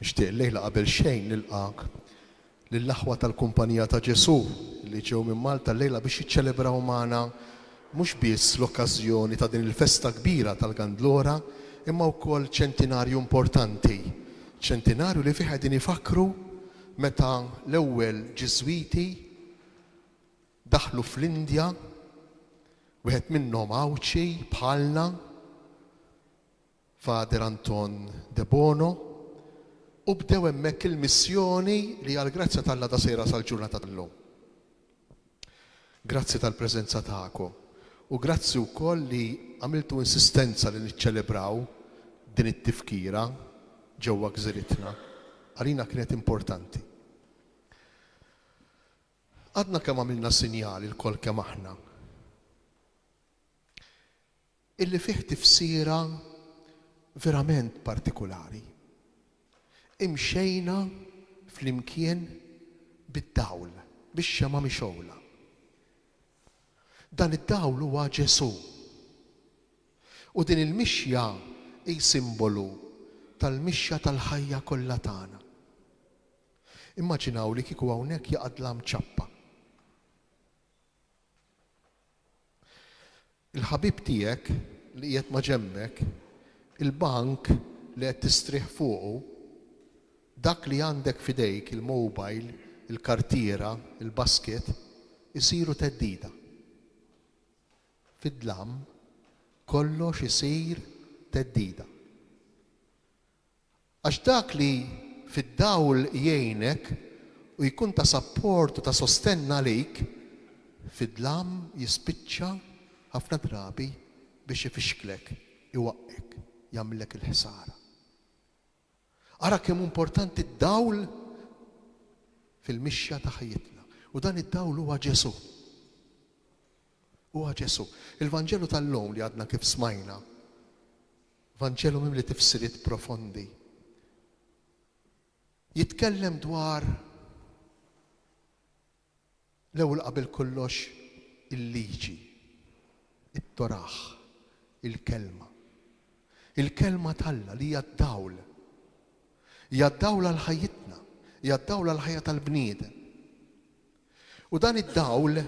Nixtieq lejla qabel xejn nilqak lill-aħwa tal-Kumpanija ta' Ġesu li ġew minn Malta lejla biex jiċċelebraw magħna mhux biss l-okkażjoni ta' din il-festa kbira tal-Gandlora imma wkoll ċentinarju importanti. ċentinarju li fih qegħdin ifakru meta l-ewwel Ġiżwiti daħlu fl-Indja, wieħed minnhom Awċi bħalna, Fader Anton De Bono, u bdew hemmhekk il-missjoni li għall-grazzja tal-Alla ta' sejra sal-ġurnata tal-lum. Grazzi tal-preżenza tagħkom u grazzi wkoll li għamiltu insistenza li niċċelebraw din it-tifkira ġewwa gżiritna. Għalina kienet importanti. Għadna kemm għamilna sinjali l-kol kemm aħna. Illi fih tifsira verament partikolari. Imxejna fl-imkien bid-dawl, bix-xema mixowla. Dan id-dawl huwa Ġesu. U din il-mixja hi simbolu tal-mixja tal-ħajja kollha tagħna. Immaġinaw li kieku hawnhekk jaqadlam ċappa. Il-ħabib tiegħek li qiegħed ma' ġembek, il-bank li qed tistrieħ fuqu, dak li għandek f'idejk il-mobile, il-kartiera, il-basket, isiru theddida. Fid-dlam kollox isir theddida. Għax dak li fid-dawl jgħinek u jkun ta' support u ta' sostenna għalik, fid-dlam jispiċċa ħafna drabi biex ifixklek, iwaqqek, jagħmellek il-ħsara. Ara kemm importanti d-dawl fil-mixja ta' ħajjitna. U dan id-dawl huwa Ġesu. Huwa Ġesu. Il-Vanġelu tal-lum li għadna kif smajna, Vanġelu mimli tifsiriet profondi. Jitkellem dwar l-ewwel qabel kollox il-liġi, it-toraħ, il-kelma. Il-kelma tal-Alla li hija d-dawl. Hija d-dawl għal ħajjitna, hija d-dawl għal ħajja tal-bniedem. U dan id-dawl,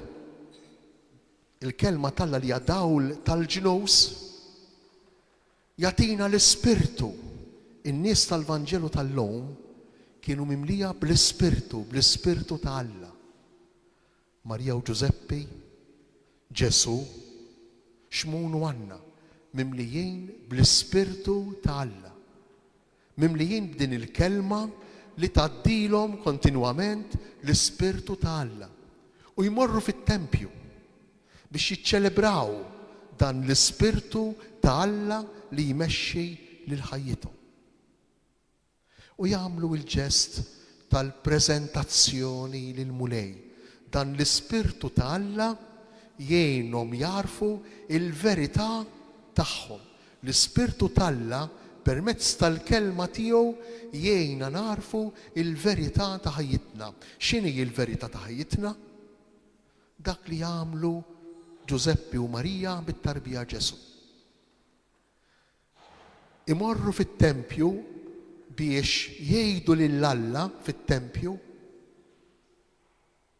il-kelma tal-Alla li hija dawl tal-ġnus, jagħtina l-ispirtu. In-nies tal-Vanġelu tal-lum kienu mimlija bl-ispirtu ta' Alla. Marija u Ġuseppi, Ġesu, x'munu Anna, mimlijin bl-ispirtu ta' Alla. Mimlijin b'din il-kelma li tgħaddilhom kontinwament l-ispirtu ta' Alla. U jmorru fit-tempju biex jiċċelebraw dan l-ispirtu ta' Alla li jmexxi lil ħajjithom. U jagħmlu l-ġest tal-preżentazzjoni lil mulej. Dan l-ispirtu ta' Alla jgħinhom jarfu il-verità tagħhom. L-ispirtu ta' Alla permezz tal-kelma tiegħu jgħinna narfu il-verità ta' ħajjitna. X'inhi l-verità ta' ħajjitna? Dak li jagħmlu Ġuseppi u Marija bit-tarbija Ġesu. Imorru fit-tempju biex jgħidu lill-Alla fit-tempju,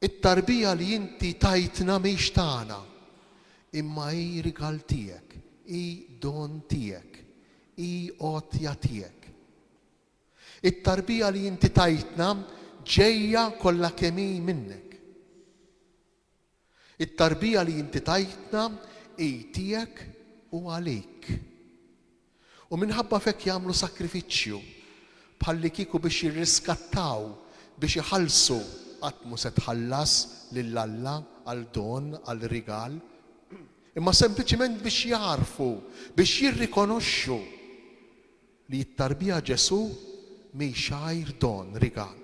it-tarbija li inti tajtna mhix tagħna, imma hi rigal tiegħek, hi don tiegħek, hi għotja tiegħek. It-tarbija li inti tajtna ġejja kollha kemm hi minnek. It-tarbija li inti tajtna hi tiegħek u għalik. U minħabba fekk jagħmlu sakrifiċċju bħalli kieku biex jirriskattaw, biex iħallsu qatt mhu se tħallas lill-Alla għal don, għal rigal, imma sempliċement biex jarfu, biex jirrikonoxxu li t-tarbija Ġesu mhix xajr don, rigal.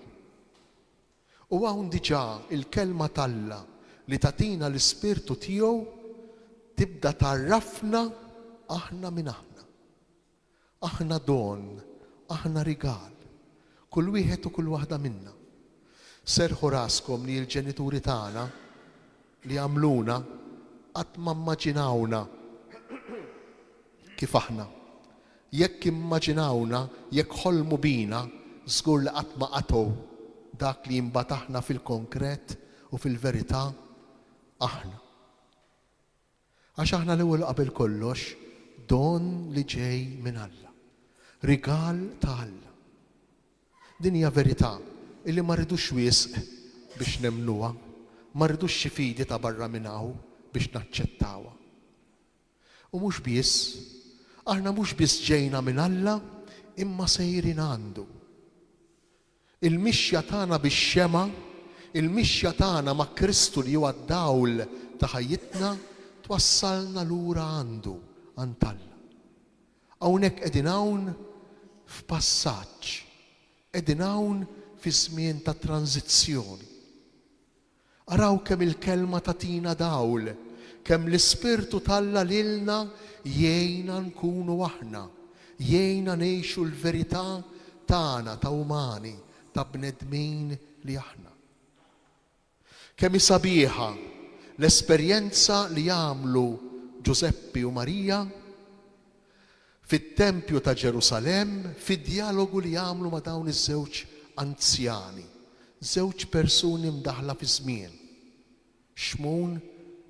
U hawn diġà il-kelma tal-Alla li tagħtina l-ispirtu tiegħu tibda tarrafna aħna minn aħna. Aħna don, aħna rigal, kull wieħed u kull waħda minna. Serħu raskom li l-ġenituri tagħna li għamluna qatt ma mmaġinawna kif aħna. Jekk immaġinawna, jekk ħolmu bina, żgur li qatt ma qatgħu dak li jimbataħna fil-konkret u fil-verità aħna. Għax aħna l-ewwel qabel kollox don li ġej minn Alla, rigal ta' Alla. Din hija verità illi ma rridux wisq biex nemnuha, ma rridux xi fidi ta' barra minn hawn biex naċċettawha. U mhux biss, aħna mhux biss ġejna minn Alla, imma sejrin għandu. Il-mixja tagħna bix-xema, il-mixja tagħna ma' Kristu li huwa d-dawl ta' ħajjitna twassalna lura għandu għand Alla. Hawnhekk qegħdin hawn f'passaġġ, qegħdin hawn fi żmien ta' tranzizzjoni. Araw kemm il-kelma tatina dawl, kemm l-Ispirtu Alla lilna jgħinna nkunu aħna, jgħinna ngħixu l-verità tagħna ta' umani, ta' bnedmin li aħna. Kemm hi sabiħa l-esperjenza li jagħmlu Giuseppi u Marija fit-Tempju ta' Ġerusalemm, fid-dialogu li jagħmlu ma' dawn iż-żewġ anzjani, żewġ persuni mdaħla fi żmien. Xmun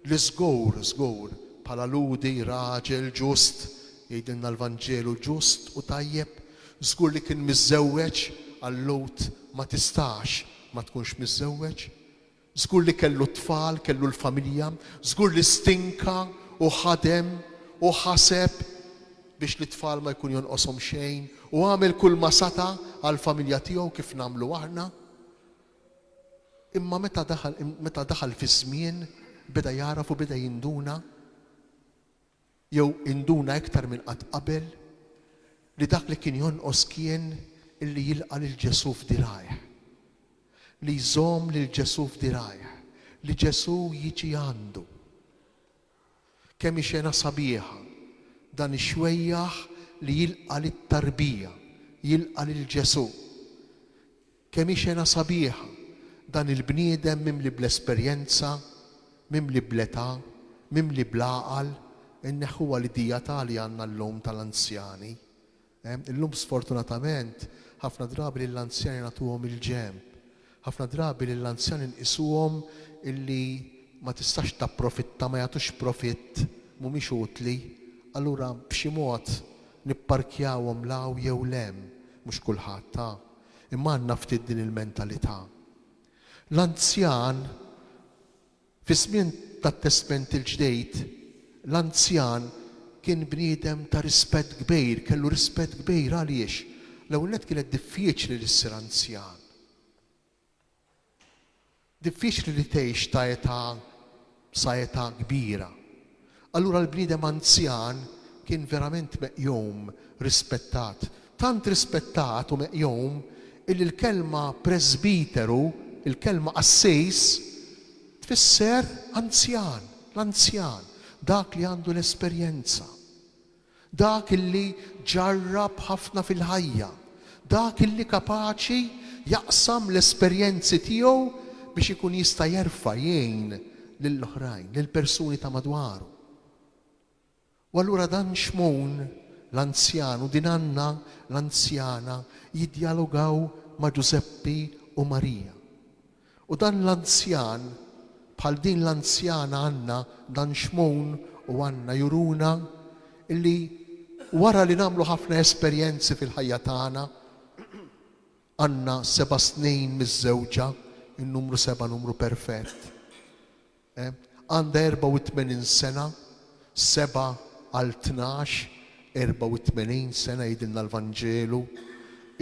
li żgur bħala ludi raġel ġust, jgħidilna l-Vanġelu ġust u tajjeb, żgur li kien miżżewweġ għall-Lut ma tistax ma tkunx miżżewweġ, żgur li kellu tfal, kellu l-familja, żgur li stinka u ħadem u ħaseb biex li tfal ma jkun jonqoshom xejn u għamel kull ma seta għall-familja tiegħu kif nagħmlu aħna. Imma meta daħal fi żmien beda jaraf u beda jinduna, jew induna iktar minn qatt qabel, li dak li kien jonqos kien illi jilqa' lil Ġesu f'dirajh, li jżomm lil Ġesu f'dirajh, li Ġesu jiġi għandu. Kemm hi xena sabiħa dan ix-xwejjaħ li jilqa' lit-tarbija, jilqa' lil Ġesu. Kemm hi xena sabiħa dan il-bniedem mimli bl-esperjenza, mimli bl-età, mimli bl-għaqal, inneħħuha l-idijata li għandna llum tal-anzjani. Illum sfortunatament ħafna drabi lill-anzjani nagħtuhom il-ġenb. Ħafna drabi lill-anzjani nqisuhom illi ma tistax tapprofitta, ma jagħtux profitt, mhumiex utli. Allura b'xi mod nipparkjawhom law jew lem, mhux kulħadd ta'. Imma għandna ftit din il-mentalità. L-anzjan fi żmien tat-Testament il-Ġdid, l-anzjan kien bniedem ta' rispett kbir, kellu rispett kbir għaliex l-ewwel nett kienet diffiċli li ssir anzjan. Diffiċli li tgħix ta' età sa età kbira. Allura l-bniedem anzjan kien verament meqjum, rispettat. Tant rispettat u meqjum illi l-kelma presbiteru, il-kelma assejs, tfisser anzjan, l-anzjan, dak li għandu l-esperjenza, dak illi ġarrab ħafna fil-ħajja, dak illi kapaċi jaqsam l-esperjenzi tiegħu biex ikun jista' jerfa' jgħin lill-oħrajn, lill-persuni ta' madwaru. U allura dan xmun l-anzjan u din Anna l-anzjana jiddialogaw ma' Giuseppi u Marija. U dan l-anzjan, bħal din l-anzjana Anna, dan xmun u Anna juruna illi wara li nagħmlu ħafna esperjenzi fil-ħajja tagħna, Anna 7 snin miż-żewġa, il-numru 7 numru perfett. Għandha 84 sena, 7 għal 12, 84 sena jgħidilna l-Vanġelu,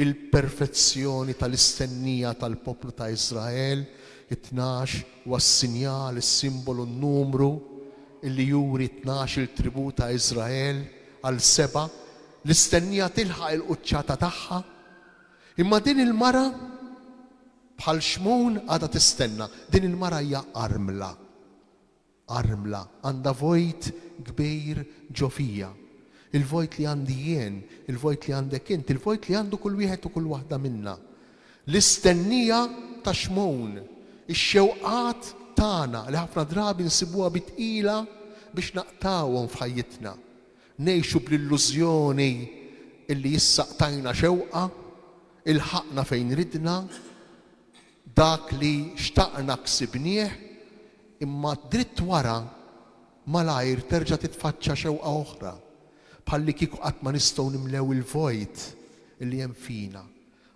il-perfezzjoni tal-istennija tal-poplu ta' Iżrael, 12 huwa s-sinjal, is-simbolu, n-numru illi juri 12 il-tribu ta' Iżrael għal 7, l-istennija tilħaq il-quċċata tagħha. Imma din il-mara bħal xmun għadha tistenna, din il-mara hija armla, għandha vojt kbir ġo fija. Il-vojt li għandi jien, il-vojt li għandek int, il-vojt li għandu kull wieħed u kull waħda minna. L-istennija ta' xmun, ix-xewqat tagħna li ħafna drabi nsibuha bitqila biex naqtawhom f'ħajjitna. Ngħixu bl-illużjoni illi jissaqtajna xewqa, ilħaqna fejn ridna, dak li xtaqna ksibnieh, imma dritt wara malajr terġa' titfaċċa xewqa oħra bħalli kieku qatt ma nistgħu nimlew il-vojt li hemm fina.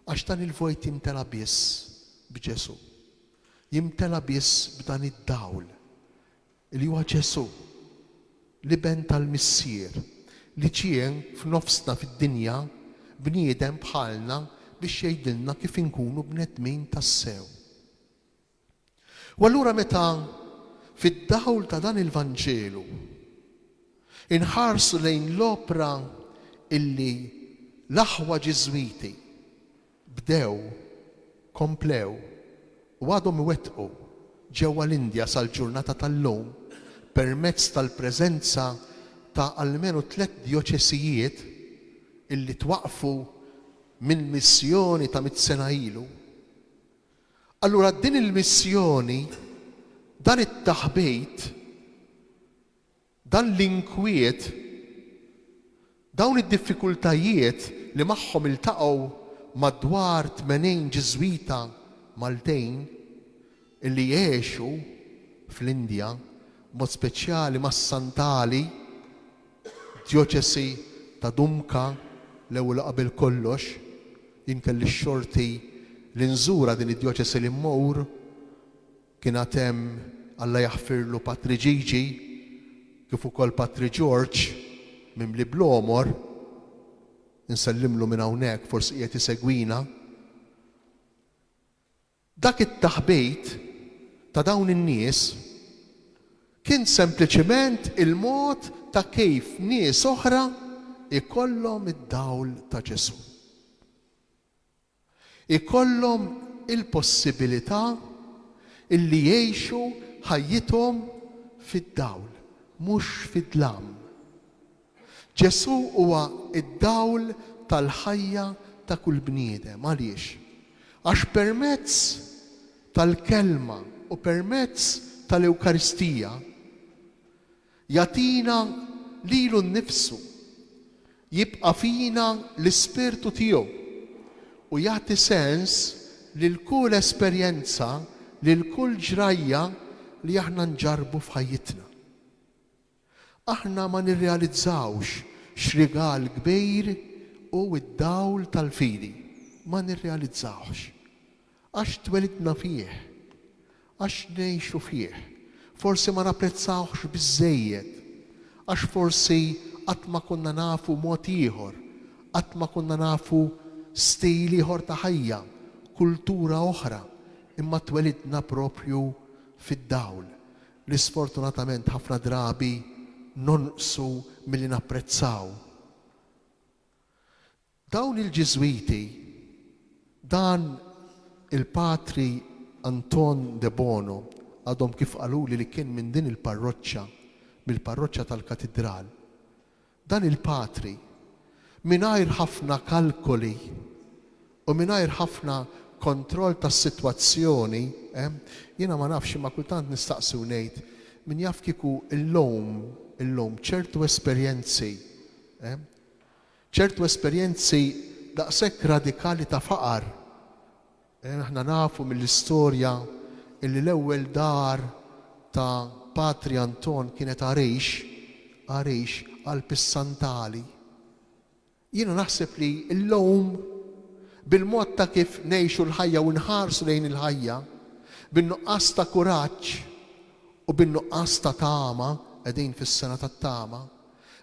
Għax dan il-vojt jimtela biss b'Ġesu. Jimtela biss b'dan id-dawl li huwa Ġesu, l-iben tal-missier li ġie f'nofsna fid-dinja bniedem bħalna biex jgħidilna kif inkunu bnedmin tas-sew. U allura meta fid-dawl ta' dan il-Vanġelu inħarsu lejn l-opra illi l-aħwa Ġiżwiti bdew, komplew u għadhom iwettqu ġewwa l-Indja sal-ġurnata tal-lum permezz tal-preżenza ta' almenu 3 dioċesijiet illi twaqfu minn missjoni ta' 100 sena ilu. Allura din il-missjoni, dan it-taħbejt, dan l-inkwiet, dawn id-diffikultajiet li magħhom iltaqgħu madwar 80 Ġiżwita Maltejn illi jgħixu fl-Indja, mod speċjali mas-Santali, dioċesi ta' Dumka l-ewwel qabel kollox, jien kelli x-xorti li nżura din id-dioċesi li mmur, kien hemm Alla jaħfirlu Patri Gigi kif ukoll Patri George minn Blomor, insellimlu minn hawnhekk forsi qiegħed isegwina. Dak it-taħbejt ta' dawn in-nies kien sempliċement il-mod ta' kif nies oħra ikollhom id-dawl ta' Ġesu. Ikollhom il-possibilità illi jgħixu ħajjithom fid-dawl, mhux fid-dlam. Ġesu huwa id-dawl tal-ħajja ta' kull bniedem. Għaliex? Għax permezz tal-kelma u permezz tal-Ewkaristija jagħtina lilu nnifsu, jibqa' fina l-Ispirtu tiegħu u jagħti sens lil kull esperjenza, lil kull ġrajja li aħna nġarbu f'ħajjitna. Aħna ma nirrealizzawx x'rigal kbir u id-dawl tal-fidi. Ma nirrealizzawx. Għax twelidna fih, għax ngħixu fih. Forsi ma napprezzawx biżżejjed, għax forsi qatt ma konna nafu mod ieħor, qatt ma konna nafu stil ieħor ta' ħajja, kultura oħra, imma twelidna propju fid-dawl li sfortunatament ħafna drabi nonqsu milli napprezzaw. Dawn il-Ġiżwiti, dan il-Patri Anton de Bono, għadhom kif qaluli li kien minn din il-parroċċa, mill-parroċċa tal-Katedral. Dan il-Patri, mingħajr ħafna kalkoli u mingħajr ħafna kontroll tas-sitwazzjoni, jiena ma nafx ma kultant nistaqsi u ngħid min jaf kieku illum ċertu esperjenzi daqshekk radikali ta' faqar. Aħna nafu mill-istorja illi l-ewwel dar ta' Patri Anton kienet Għarejx Alpis Santali. Jiena naħseb li llum bil-mod ta' kif ngħixu l-ħajja u nħarsu lejn il-ħajja, bin-nuqqas ta' kuraġġ u bin-nuqqas ta' tama, qegħdin fis-sena tat-tama,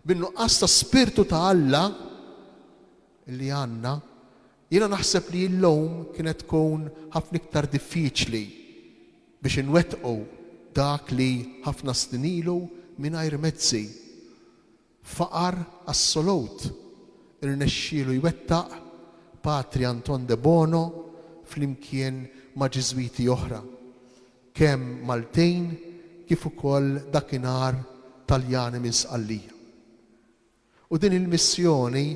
bin-nuqqas ta' spirtu ta' Alla li għandna, jiena naħseb li llum kienet tkun ħafna iktar diffiċli biex inwettqu dak li ħafna snin ilu mingħajr mezzi. Faqar assolut irnexxielu jwettaq Patri Anton de Bono flimkien ma' Ġiżwiti oħra, kemm Maltejn kif ukoll dakinhar Taljani minn Sqallija. U din il-missjoni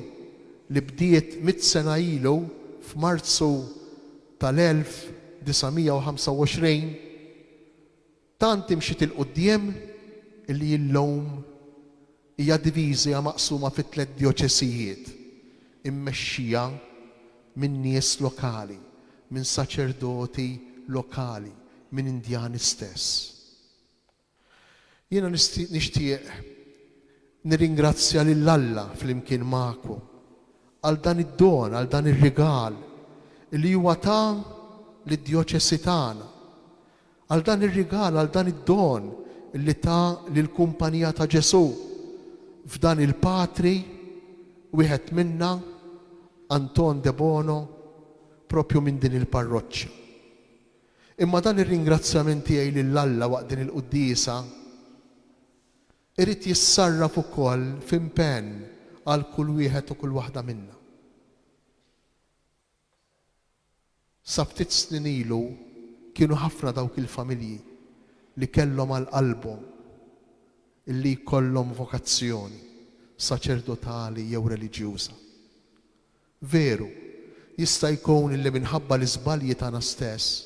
li bdiet 100 sena ilu f'Marzu tal-1925 tant imxiet il-qudiem illi llum hija diviżja maqsuma fi 3 dioċesijiet immexxija minn nies lokali, minn saċerdoti lokali, minn Indjani stess. Jiena nixtieq nirringrazzja lill-Alla flimkien magħkom għal dan id-don, għal dan ir-rigal li huwa ta' lid-djoċesi tagħna, għal dan ir-rigal, għal dan id-don li ta' lill-Kumpanija ta' Ġesu f'dan il-patri wieħed minna Anton De Bono propju minn din il-parroċċja. Imma dan ir-ringrazzjament tiegħi lill-Alla waqt din il-quddiesa irid jissarraf ukoll f'impenn għal kull wieħed u kull waħda minna. Sa ftit snin ilu kienu ħafna dawk il-familji li kellhom għal qalbhom illi jkollhom vokazzjoni saċerdotali jew reliġjuża. Veru, jista' jkun illi minħabba l-iżbalji tagħna stess,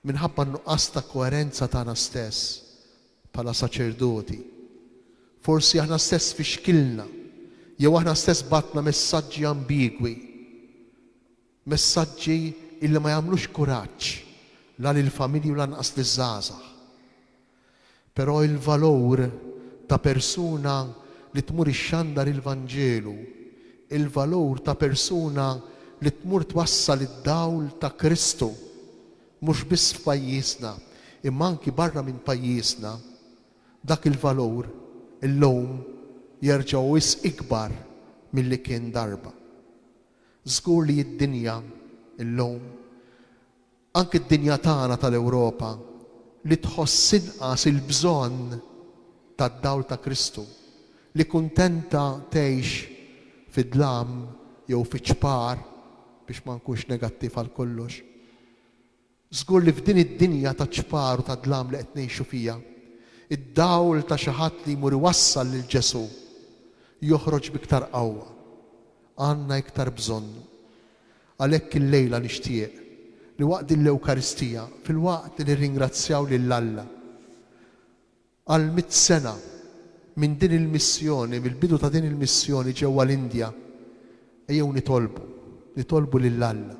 minħabba n-nuqqas ta' koerenza tagħna stess bħala saċerdoti, forsi aħna stess fi xkilna, jew aħna stess batna messaġġi ambigwi, messaġġi illi ma jagħmlux kuraġġ la lill-familji u lanqas liż-żgħażagħ. Però il-valur ta' persuna li tmur ixxandar il-Vanġelu, il-valur ta' persuna li tmur twassal id-dawl ta' Kristu, mhux biss f'pajjiżna, imma anki barra minn pajjiżna, dak il-valur illum jerġa' wisq ikbar milli kien darba. Żgur li d-dinja illum, anke d-dinja tagħna tal-Ewropa, li tħoss inqas il-bżonn tad-dawl ta' Kristu, li kuntenta tgħix fid-dlam jew fiċ-ċpar biex ma nkunx negattiv għal kollox. Żgur li f'din id-dinja ta' ċpar u ta' dlam li qed ngħixu fiha, id-dawl ta' xi ħadd li jmur iwassal lil Ġesu joħroġ biktar qawwa. Għandna iktar bżonnu. Għalhekk illejla nixtieq li waqt l-Ewkaristija, fil-waqt li nirringrazzjaw lill-Alla għal 100 sena minn din il-missjoni, mill-bidu ta' din il-missjoni ġewwa l-Indja, ejjew nitolbu lill-Alla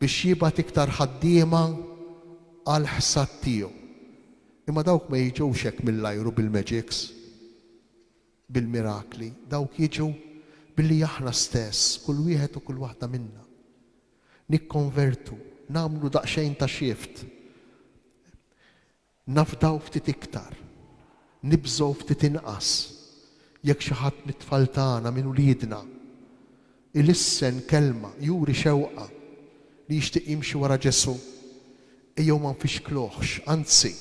biex jibgħat iktar ħaddiema għal ħsad tiegħu. Imma dawk ma jiġux hekk mill-ajru bil-magics, bil-mirakli, dawk jiġu billi aħna stess, kull wieħed u kull waħda minna nikkonvertu, nagħmlu daqsxejn ta' shift, nafdaw ftit iktar, nibżgħu ftit inqas, jekk xi ħadd mit-tfal tagħna minn uliedna ilissen kelma juri xewqa li jixtieq jimxi wara Ġesu, ejjew ma nfixkluhx, anzi,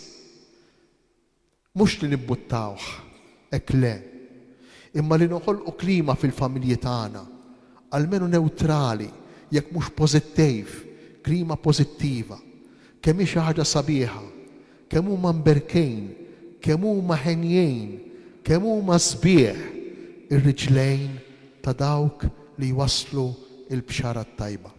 mhux li nibbuttawh, hekk le, imma li noħolqu klima fil-familji tagħna, almenu neutrali, jekk mhux pożittiv, klima pożittiva, kemm hi xi ħaġa sabiħa, kemm huma mberkejn, kemm huma ħenjejn, kemm huma sbieħ ir-riġlejn ta' dawk li jwasslu l-bxara tajba.